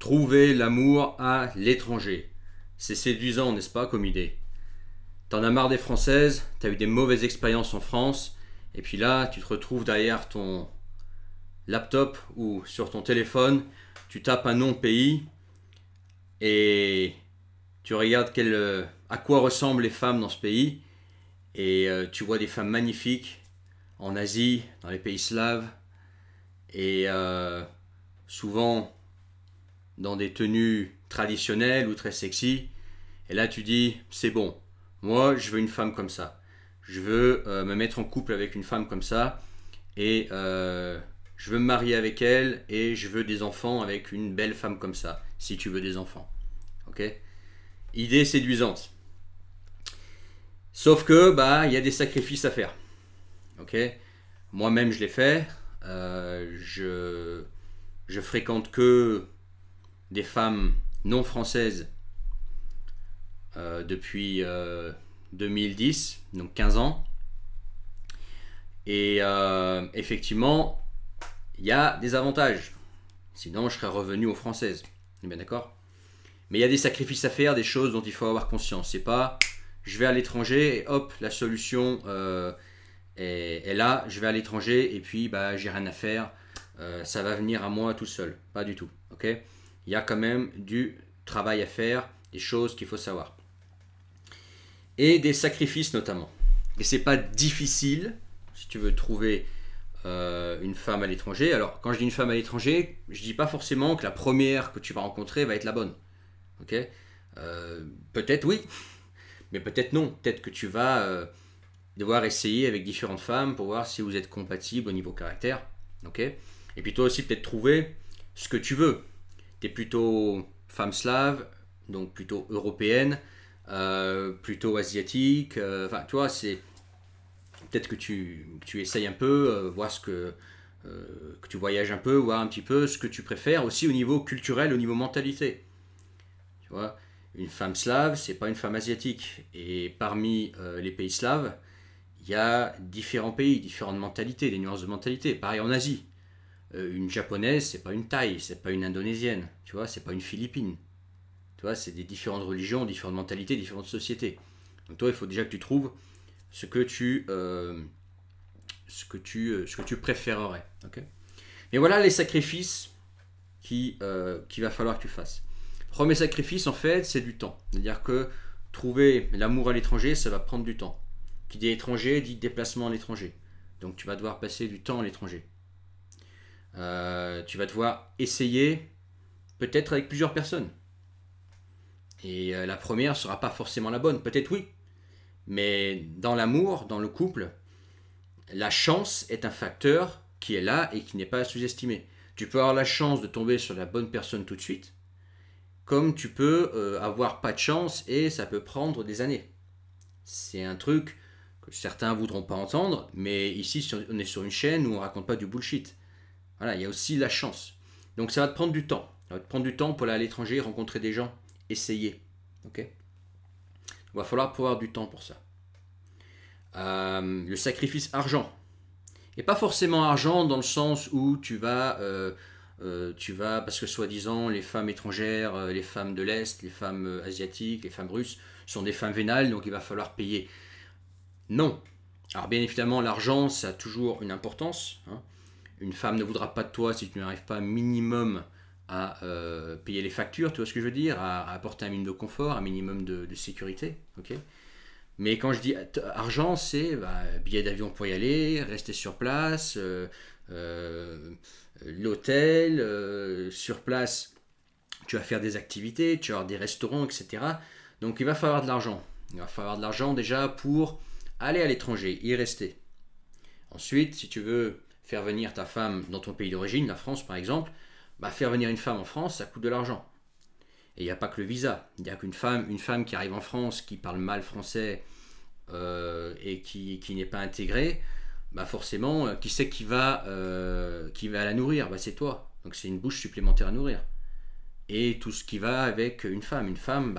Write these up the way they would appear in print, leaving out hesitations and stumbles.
Trouver l'amour à l'étranger. C'est séduisant, n'est-ce pas, comme idée? T'en as marre des Françaises, t'as eu des mauvaises expériences en France, et puis là, tu te retrouves derrière ton laptop ou sur ton téléphone, tu tapes un nom de pays, et tu regardes à quoi ressemblent les femmes dans ce pays, et tu vois des femmes magnifiques en Asie, dans les pays slaves, et souvent dans des tenues traditionnelles ou très sexy. Et là tu dis, c'est bon, moi je veux une femme comme ça. Je veux me mettre en couple avec une femme comme ça. Et je veux me marier avec elle. Et je veux des enfants avec une belle femme comme ça. Si tu veux des enfants. Ok? Idée séduisante. Sauf que, bah, il y a des sacrifices à faire. Ok? Moi-même je l'ai fait. Je fréquente que des femmes non françaises depuis 2010, donc 15 ans. Et effectivement, il y a des avantages. Sinon, je serais revenu aux françaises. On est bien d'accord? Mais il y a des sacrifices à faire, des choses dont il faut avoir conscience. C'est pas je vais à l'étranger et hop, la solution est là, je vais à l'étranger et puis bah, j'ai rien à faire. Ça va venir à moi tout seul. Pas du tout. Ok? Il y a quand même du travail à faire, des choses qu'il faut savoir. Et des sacrifices notamment. Et c'est pas difficile si tu veux trouver une femme à l'étranger. Alors quand je dis une femme à l'étranger, je dis pas forcément que la première que tu vas rencontrer va être la bonne. Ok? Peut-être oui, mais peut-être non. Peut-être que tu vas devoir essayer avec différentes femmes pour voir si vous êtes compatibles au niveau caractère. Ok? Et puis toi aussi peut-être trouver ce que tu veux. Tu es plutôt femme slave, donc plutôt européenne, plutôt asiatique. Enfin, tu vois, c'est peut-être que tu essayes un peu, voir que tu voyages un peu, voir un petit peu ce que tu préfères, aussi au niveau culturel, au niveau mentalité. Tu vois, une femme slave, c'est pas une femme asiatique. Et parmi les pays slaves, il y a différents pays, différentes mentalités, des nuances de mentalité. Pareil en Asie. Une japonaise, c'est pas une thaï, c'est pas une indonésienne, tu vois, c'est pas une philippine. Tu vois, c'est des différentes religions, différentes mentalités, différentes sociétés. Donc toi, il faut déjà que tu trouves ce que tu préférerais. Okay, et voilà les sacrifices qu'il va falloir que tu fasses. Premier sacrifice, en fait, c'est du temps. C'est-à-dire que trouver l'amour à l'étranger, ça va prendre du temps. Qui dit étranger, dit déplacement à l'étranger. Donc tu vas devoir passer du temps à l'étranger. Tu vas devoir essayer peut-être avec plusieurs personnes. Et la première ne sera pas forcément la bonne. Peut-être oui. Mais dans l'amour, dans le couple, la chance est un facteur qui est là et qui n'est pas à sous-estimer. Tu peux avoir la chance de tomber sur la bonne personne tout de suite, comme tu peux avoir pas de chance et ça peut prendre des années. C'est un truc que certains voudront pas entendre, mais ici on est sur une chaîne où on raconte pas du bullshit. Voilà, il y a aussi la chance. Donc ça va te prendre du temps. Ça va te prendre du temps pour aller à l'étranger, rencontrer des gens, essayer. Ok? Il va falloir pouvoir du temps pour ça. Le sacrifice argent. Et pas forcément argent dans le sens où tu vas, parce que soi-disant les femmes étrangères, les femmes de l'Est, les femmes asiatiques, les femmes russes sont des femmes vénales, donc il va falloir payer. Non. Alors bien évidemment, l'argent, ça a toujours une importance. Hein. Une femme ne voudra pas de toi si tu n'arrives pas minimum à payer les factures, tu vois ce que je veux dire, à apporter un minimum de confort, un minimum de sécurité. Okay, mais quand je dis argent, c'est billet d'avion pour y aller, rester sur place, l'hôtel, sur place, tu vas faire des activités, tu vas avoir des restaurants, etc. Donc il va falloir de l'argent. Il va falloir de l'argent déjà pour aller à l'étranger, y rester. Ensuite, si tu veux faire venir ta femme dans ton pays d'origine, la France par exemple, faire venir une femme en France, ça coûte de l'argent. Et il n'y a pas que le visa. Il n'y a qu'une femme qui arrive en France, qui parle mal français et qui n'est pas intégrée, forcément, qui c'est qui va la nourrir? C'est toi. Donc c'est une bouche supplémentaire à nourrir. Et tout ce qui va avec une femme. Une femme,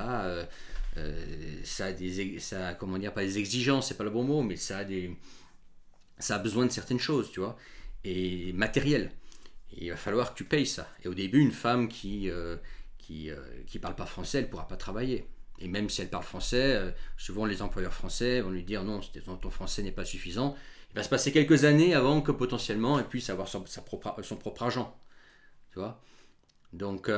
ça a comment dire, pas des exigences, c'est pas le bon mot, mais ça a besoin de certaines choses, tu vois, et matérielles. Et il va falloir que tu payes ça. Et au début, une femme qui parle pas français, elle pourra pas travailler. Et même si elle parle français, souvent les employeurs français vont lui dire non, ton français n'est pas suffisant. Il va se passer quelques années avant que potentiellement elle puisse avoir son propre argent. Tu vois. Donc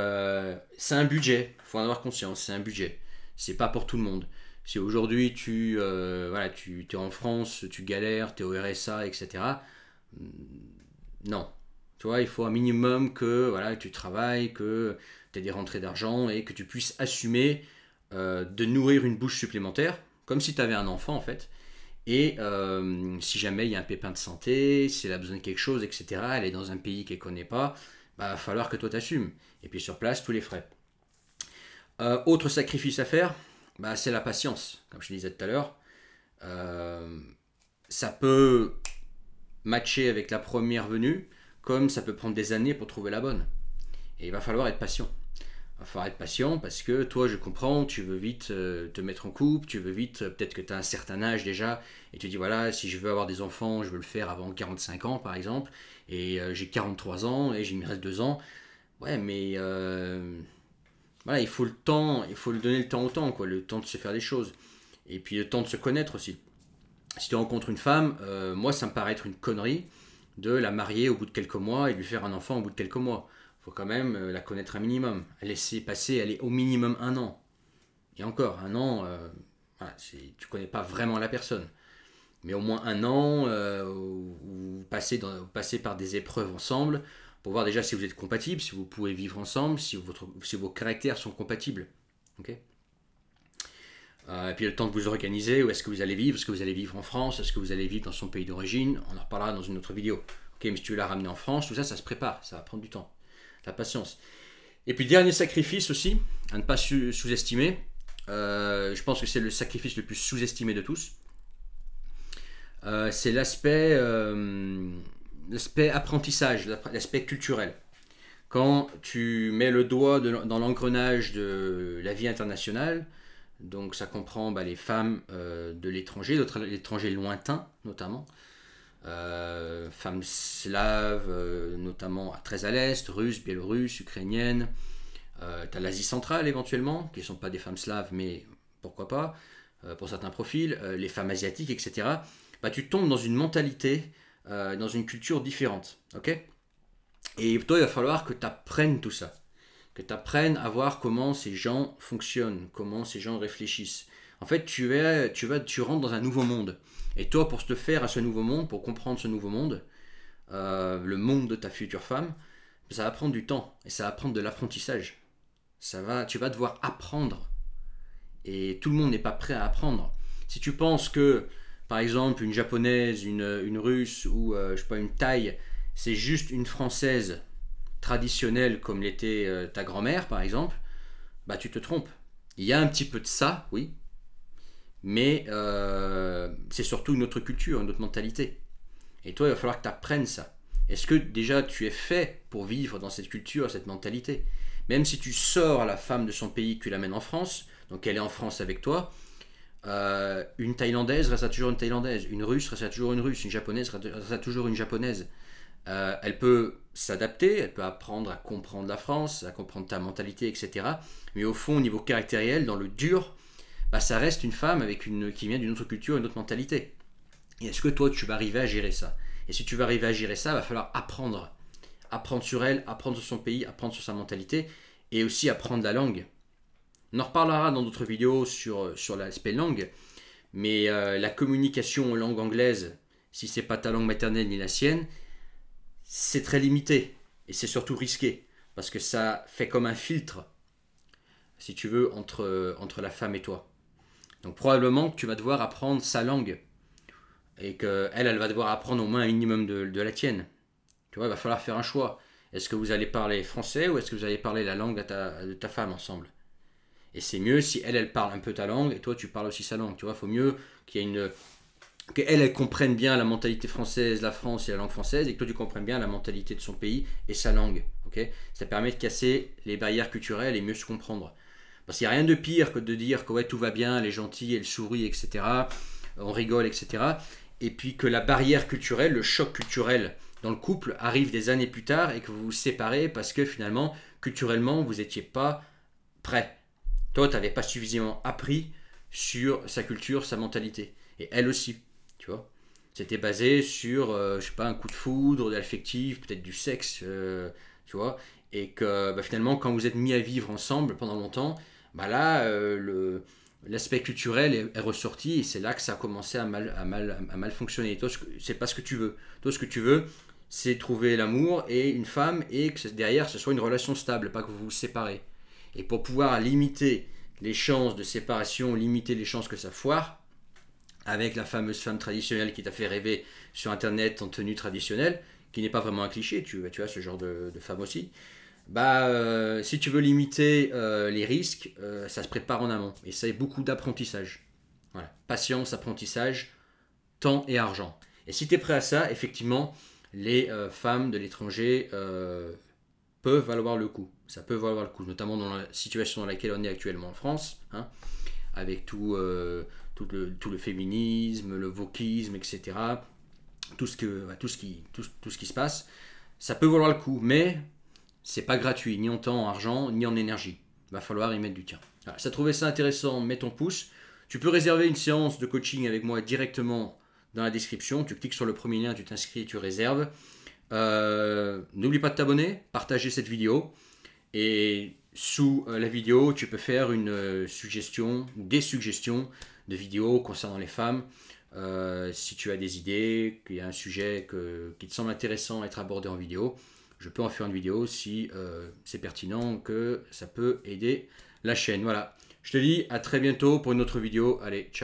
c'est un budget, il faut en avoir conscience, c'est un budget. C'est pas pour tout le monde. Si aujourd'hui tu es en France, tu galères, tu es au RSA, etc. Non. Tu vois, il faut un minimum que tu travailles, que tu aies des rentrées d'argent et que tu puisses assumer de nourrir une bouche supplémentaire, comme si tu avais un enfant en fait. Et si jamais il y a un pépin de santé, si elle a besoin de quelque chose, etc., elle est dans un pays qu'elle ne connaît pas, bah, il va falloir que toi t'assumes. Et puis sur place, tous les frais. Autre sacrifice à faire, bah, c'est la patience. Comme je te disais tout à l'heure, ça peut matcher avec la première venue, comme ça peut prendre des années pour trouver la bonne. Et il va falloir être patient. Il va falloir être patient parce que toi, je comprends, tu veux vite te mettre en couple, tu veux vite, peut-être que tu as un certain âge déjà, et tu dis voilà, si je veux avoir des enfants, je veux le faire avant 45 ans par exemple, et j'ai 43 ans, et il me reste 2 ans. Ouais, mais voilà, il faut le temps, il faut lui donner le temps au temps, quoi, le temps de se faire des choses. Et puis le temps de se connaître aussi. Si tu rencontres une femme, moi ça me paraît être une connerie de la marier au bout de quelques mois et de lui faire un enfant au bout de quelques mois. Il faut quand même la connaître un minimum. Laisser passer, elle est au minimum 1 an. Et encore, 1 an, voilà, tu ne connais pas vraiment la personne. Mais au moins 1 an, vous passez par des épreuves ensemble pour voir déjà si vous êtes compatibles, si vous pouvez vivre ensemble, si vos caractères sont compatibles. Okay, et puis le temps de vous organiser, où est-ce que vous allez vivre, est-ce que vous allez vivre en France, est-ce que vous allez vivre dans son pays d'origine, on en reparlera dans une autre vidéo. Okay, mais si tu veux la ramener en France, tout ça, ça se prépare, ça va prendre du temps, la patience. Et puis dernier sacrifice aussi, à ne pas sous-estimer, je pense que c'est le sacrifice le plus sous-estimé de tous, c'est l'aspect apprentissage, l'aspect culturel. Quand tu mets le doigt dans l'engrenage de la vie internationale, donc ça comprend les femmes de l'étranger, l'étranger lointain notamment, femmes slaves notamment très à l'est, russes, biélorusses, ukrainiennes, tu as l'Asie centrale éventuellement, qui ne sont pas des femmes slaves mais pourquoi pas, pour certains profils, les femmes asiatiques, etc. Bah, tu tombes dans une mentalité, dans une culture différente. Okay, et toi, il va falloir que tu apprennes tout ça. Que tu apprennes à voir comment ces gens fonctionnent, comment ces gens réfléchissent. En fait, tu rentres dans un nouveau monde. Et toi, pour te faire à ce nouveau monde, pour comprendre ce nouveau monde, le monde de ta future femme, ça va prendre du temps. Et ça va prendre de l'apprentissage. Tu vas devoir apprendre. Et tout le monde n'est pas prêt à apprendre. Si tu penses que, par exemple, une japonaise, une russe ou je sais pas, une thaï, c'est juste une française traditionnelle comme l'était ta grand-mère par exemple, bah tu te trompes. Il y a un petit peu de ça, oui, mais c'est surtout une autre culture, une autre mentalité. Et toi, il va falloir que tu apprennes ça. Est-ce que déjà tu es fait pour vivre dans cette culture, cette mentalité? Même si tu sors la femme de son pays, que tu l'amènes en France, donc elle est en France avec toi, une Thaïlandaise restera toujours une Thaïlandaise, une Russe restera toujours une Russe, une Japonaise restera toujours une Japonaise. Elle peut s'adapter, elle peut apprendre à comprendre la France, à comprendre ta mentalité, etc. Mais au fond, au niveau caractériel, dans le dur, bah, ça reste une femme qui vient d'une autre culture, une autre mentalité. Et est-ce que toi, tu vas arriver à gérer ça? Et si tu vas arriver à gérer ça, il va falloir apprendre. Apprendre sur elle, apprendre sur son pays, apprendre sur sa mentalité, et aussi apprendre la langue. On en reparlera dans d'autres vidéos sur l'aspect langue, mais la communication en langue anglaise, si c'est pas ta langue maternelle ni la sienne, c'est très limité et c'est surtout risqué parce que ça fait comme un filtre, si tu veux, entre la femme et toi. Donc probablement que tu vas devoir apprendre sa langue et qu'elle va devoir apprendre au moins un minimum de la tienne. Tu vois, il va falloir faire un choix. Est-ce que vous allez parler français ou est-ce que vous allez parler la langue de ta femme ensemble? Et c'est mieux si elle parle un peu ta langue et toi tu parles aussi sa langue. Tu vois, il faut mieux qu'il y ait qu'elle comprenne bien la mentalité française, la France et la langue française, et que toi tu comprennes bien la mentalité de son pays et sa langue. Okay, ça permet de casser les barrières culturelles et mieux se comprendre. Parce qu'il n'y a rien de pire que de dire que ouais, tout va bien, elle est gentille, elle sourit, etc. On rigole, etc. Et puis que la barrière culturelle, le choc culturel dans le couple arrive des années plus tard et que vous vous séparez parce que finalement, culturellement, vous n'étiez pas prêt. Toi, tu n'avais pas suffisamment appris sur sa culture, sa mentalité. Et elle aussi, tu vois. C'était basé sur, je sais pas, un coup de foudre, de l'affectif, peut-être du sexe, tu vois. Et que finalement, quand vous êtes mis à vivre ensemble pendant longtemps, là, l'aspect culturel est ressorti et c'est là que ça a commencé à mal fonctionner. Toi, c'est pas ce que tu veux. Toi, ce que tu veux, c'est trouver l'amour et une femme et que derrière, ce soit une relation stable, pas que vous vous séparez. Et pour pouvoir limiter les chances de séparation, limiter les chances que ça foire, avec la fameuse femme traditionnelle qui t'a fait rêver sur Internet en tenue traditionnelle, qui n'est pas vraiment un cliché, tu vois ce genre de femme aussi, si tu veux limiter les risques, ça se prépare en amont. Et ça est beaucoup d'apprentissage. Voilà. Patience, apprentissage, temps et argent. Et si tu es prêt à ça, effectivement, les femmes de l'étranger peuvent valoir le coup. Ça peut valoir le coup, notamment dans la situation dans laquelle on est actuellement en France, hein, avec tout le féminisme, le wokisme, etc. Tout ce qui se passe, ça peut valoir le coup, mais c'est pas gratuit, ni en temps, en argent, ni en énergie. Il va falloir y mettre du tien. Voilà. Si tu as trouvé ça intéressant, mets ton pouce. Tu peux réserver une séance de coaching avec moi directement dans la description. Tu cliques sur le premier lien, tu t'inscris et tu réserves. N'oublie pas de t'abonner, partager cette vidéo. Et sous la vidéo, tu peux faire une suggestion, des suggestions de vidéos concernant les femmes. Si tu as des idées, qu'il y a un sujet qui te semble intéressant à être abordé en vidéo, je peux en faire une vidéo si c'est pertinent, que ça peut aider la chaîne. Voilà, je te dis à très bientôt pour une autre vidéo. Allez, ciao.